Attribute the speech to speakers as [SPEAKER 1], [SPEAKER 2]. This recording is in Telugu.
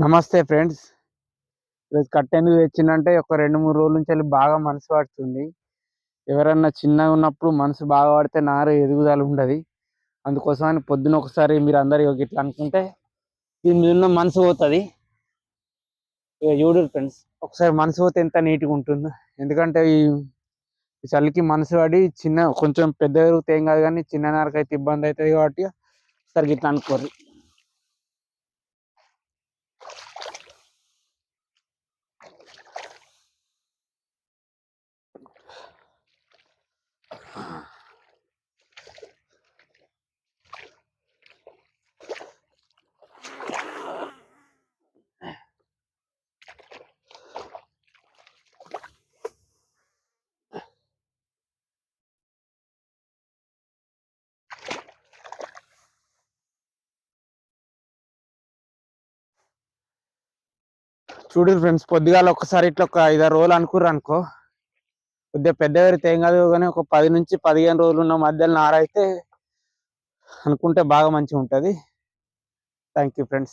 [SPEAKER 1] నమస్తే ఫ్రెండ్స్. ఈరోజు కట్టెందుకు తెచ్చిండంటే ఒక 2, 3 రోజుల నుంచెల్లి బాగా మనసు పడుతుంది. ఎవరన్నా చిన్నగా ఉన్నప్పుడు మనసు బాగా పడితే నారు ఎదుగుదల ఉండది. అందుకోసమని పొద్దున ఒకసారి మీరందరూ ఇట్లా అనుకుంటే దీని మీద ఉన్న మనసు పోతది. ఇగ చూడుర్రి ఫ్రెండ్స్, ఒకసారి మనసు పోతే ఎంత నీట్‌గా ఉంటుందో. ఎందుకంటే ఈ చలికి మనసు పడి కొంచెం పెద్దగా పెరిగితే ఏం కాదు గానీ చిన్న నారకైతే ఇబ్బంది అవుతది కాబట్టి ఒకసారి గిట్లా అనుకోర్రి. చూడుర్రి ఫ్రెండ్స్, పొద్దుగాల ఒక్కసారి ఇట్లా ఒక 5, 6 రోజులు అనుకుర్రనుకో కొద్దిగా పెద్దగా పెరిగితే ఏం కాదు కానీ ఒక 10 నుంచి 15 రోజులు ఉన్న మధ్యలో నారైతే అనుకుంటే బాగా మంచిగా ఉంటుంది. Thank you friends.